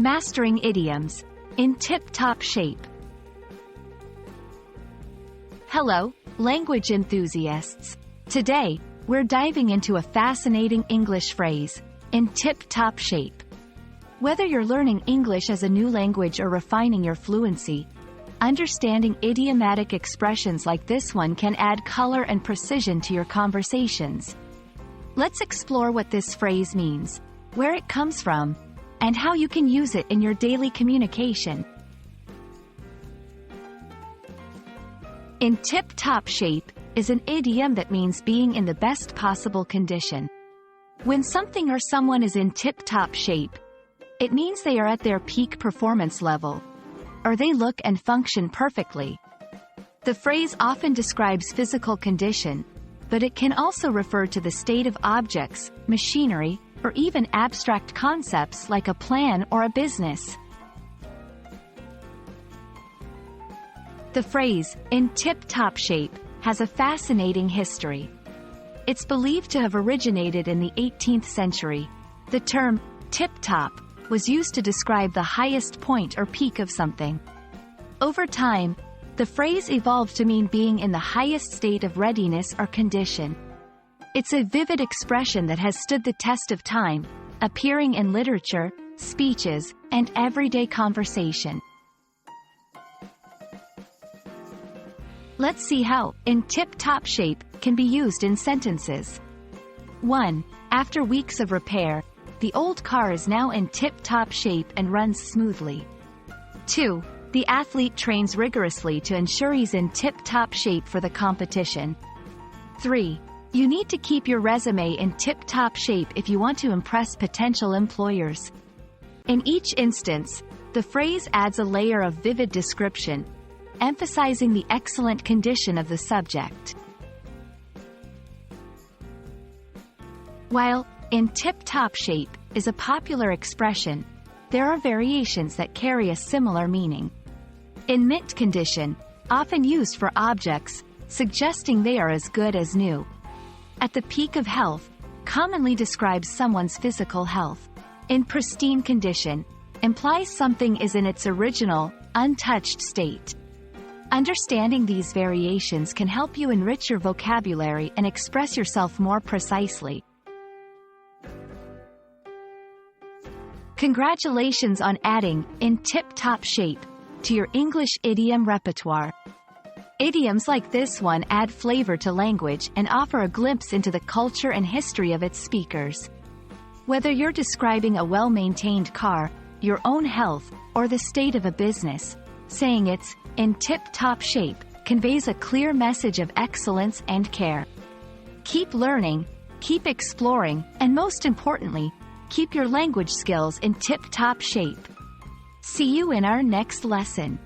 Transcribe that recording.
Mastering idioms. In tip-top shape. Hello, language enthusiasts. Today, we're diving into a fascinating English phrase, in tip-top shape. Whether you're learning English as a new language or refining your fluency, understanding idiomatic expressions like this one can add color and precision to your conversations. Let's explore what this phrase means, where it comes from, and how you can use it in your daily communication. In tip-top shape is an idiom that means being in the best possible condition. When something or someone is in tip-top shape, it means they are at their peak performance level, or they look and function perfectly. The phrase often describes physical condition, but it can also refer to the state of objects, machinery, or even abstract concepts like a plan or a business. The phrase, in tip-top shape, has a fascinating history. It's believed to have originated in the 18th century. The term, tip-top, was used to describe the highest point or peak of something. Over time, the phrase evolved to mean being in the highest state of readiness or condition. It's a vivid expression that has stood the test of time, appearing in literature, speeches, and everyday conversation. Let's see how, in tip-top shape, can be used in sentences. 1. After weeks of repair, the old car is now in tip-top shape and runs smoothly. 2. The athlete trains rigorously to ensure he's in tip-top shape for the competition. 3. You need to keep your resume in tip-top shape if you want to impress potential employers. In each instance, the phrase adds a layer of vivid description, emphasizing the excellent condition of the subject. While in tip-top shape is a popular expression, there are variations that carry a similar meaning. In mint condition, often used for objects, suggesting they are as good as new. At the peak of health, commonly describes someone's physical health. In pristine condition, implies something is in its original, untouched state. Understanding these variations can help you enrich your vocabulary and express yourself more precisely. Congratulations on adding in tip-top shape to your English idiom repertoire. Idioms like this one add flavor to language and offer a glimpse into the culture and history of its speakers. Whether you're describing a well-maintained car, your own health, or the state of a business, saying it's in tip-top shape conveys a clear message of excellence and care. Keep learning, keep exploring, and most importantly, keep your language skills in tip-top shape. See you in our next lesson.